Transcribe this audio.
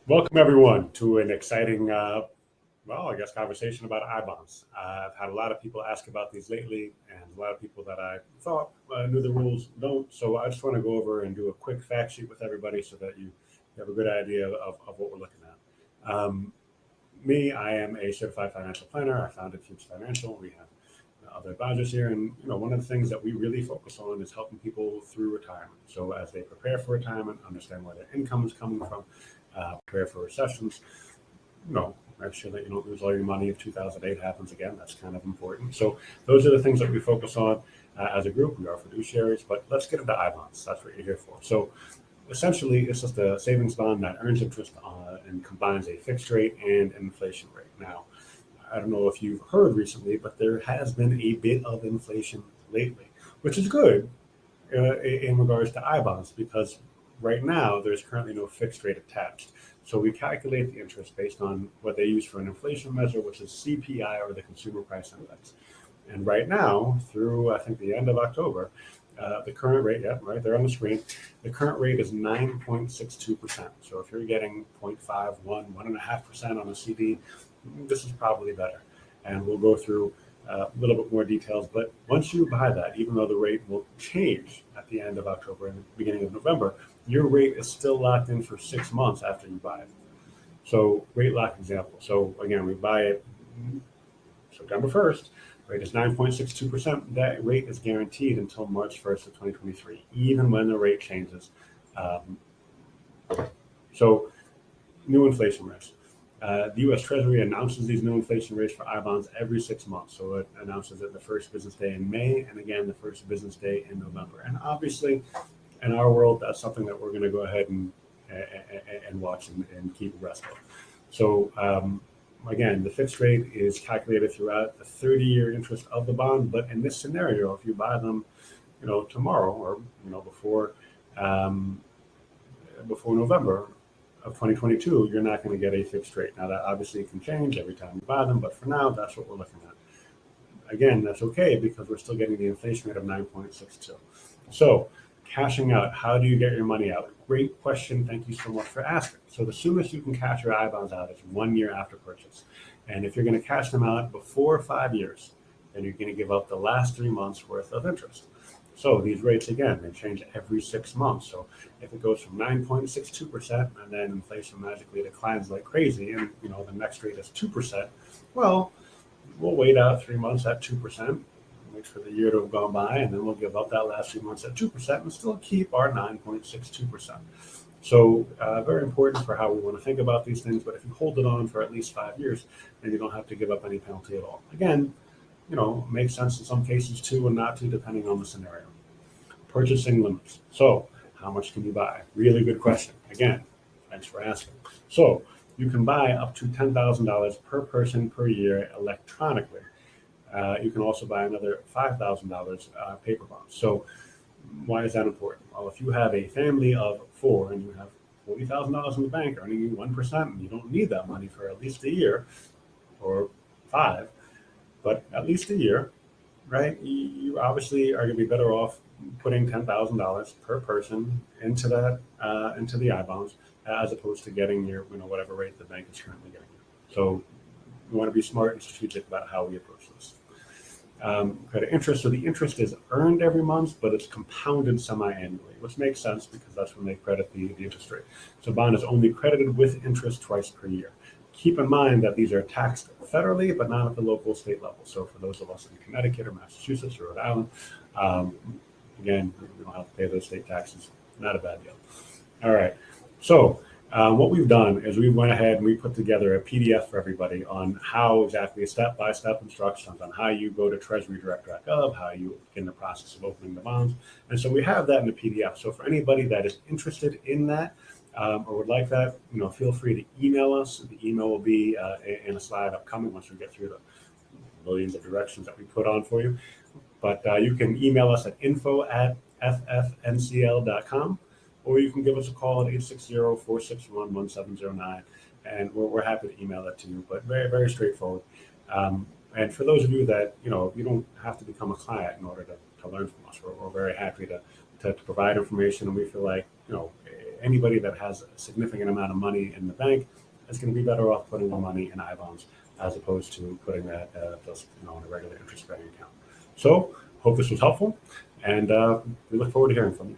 Welcome everyone to an exciting, conversation about I-bonds. I've had a lot of people ask about these lately, and a lot of people that I thought knew the rules don't. So I just want to go over and do a quick fact sheet with everybody so that you have a good idea of what we're looking at. Me, I am a certified financial planner. I founded Fuchs Financial. We have other advisors here, and one of the things that we really focus on is helping people through retirement. So as they prepare for retirement, understand where their income is coming from, prepare for recessions. Make sure that you don't lose all your money if 2008 happens again. That's kind of important. So those are the things that we focus on as a group. We are fiduciaries, but let's get into I-bonds. That's what you're here for. So essentially, it's just a savings bond that earns interest and combines a fixed rate and an inflation rate. Now, I don't know if you've heard recently, but there has been a bit of inflation lately, which is good in regards to I-bonds because right now there's currently no fixed rate attached. So we calculate the interest based on what they use for an inflation measure, which is CPI, or the Consumer Price Index. And right now, through I think the end of October, the current rate, yeah, right there on the screen, the current rate is 9.62%. So if you're getting 0.51, 1.5% on a CD, this is probably better. And we'll go through a little bit more details. But once you buy that, even though the rate will change at the end of October and the beginning of November, your rate is still locked in for 6 months after you buy it. So rate lock example. So again, we buy it September 1st, rate is 9.62%. That rate is guaranteed until March 1st of 2023, even when the rate changes. Um, so new inflation rates. The U.S. Treasury announces these new inflation rates for I-bonds every 6 months. So it announces it the first business day in May and again the first business day in November. And obviously, in our world, that's something that we're going to go ahead and watch and keep abreast of. So again, the fixed rate is calculated throughout the 30-year interest of the bond. But in this scenario, if you buy them, tomorrow or um, before November of 2022, you're not going to get a fixed rate. Now that obviously can change every time you buy them, but for now, that's what we're looking at. Again, that's okay because we're still getting the inflation rate of 9.62. So cashing out, how do you get your money out? Great question. Thank you so much for asking. So the soonest you can cash your I-bonds out is 1 year after purchase. And if you're going to cash them out before 5 years, then you're going to give up the last 3 months worth of interest. So these rates, again, they change every 6 months. So if it goes from 9.62% and then inflation magically declines like crazy and, the next rate is 2%, well, we'll wait out 3 months at 2%, wait for the year to have gone by, and then we'll give up that last 3 months at 2% and still keep our 9.62%. So very important for how we want to think about these things. But if you hold it on for at least 5 years, then you don't have to give up any penalty at all. Again, makes sense in some cases too and not to, depending on the scenario. Purchasing limits. So how much can you buy? Really good question. Again, thanks for asking. So you can buy up to $10,000 per person per year electronically. You can also buy another $5,000 paper bonds. So why is that important? Well, if you have a family of four and you have $40,000 in the bank earning you 1%, and you don't need that money for at least a year or five, but at least a year, right? You obviously are going to be better off putting $10,000 per person into into the I bonds as opposed to getting your whatever rate the bank is currently getting you. So we want to be smart and strategic about how we approach this. Credit interest. So the interest is earned every month, but it's compounded semi-annually, which makes sense because that's when they credit the interest rate. So bond is only credited with interest twice per year. Keep in mind that these are taxed federally, but not at the local state level. So for those of us in Connecticut or Massachusetts or Rhode Island, again, we don't have to pay those state taxes. Not a bad deal. All right. So what we've done is we went ahead and we put together a PDF for everybody on how exactly step-by-step instructions on how you go to treasurydirect.gov, how you begin the process of opening the bonds. And so we have that in the PDF. So for anybody that is interested in that, or would like that, feel free to email us. The email will be in a slide upcoming once we get through the millions of directions that we put on for you. But you can email us at info@ffncl.com, or you can give us a call at 860-461-1709, and we're happy to email that to you. But very, very straightforward. And for those of you that, you don't have to become a client in order to learn from us. We're very happy to provide information, and we feel like, anybody that has a significant amount of money in the bank is going to be better off putting the money in I bonds as opposed to putting that just in a regular interest bearing account. So hope this was helpful, and we look forward to hearing from you.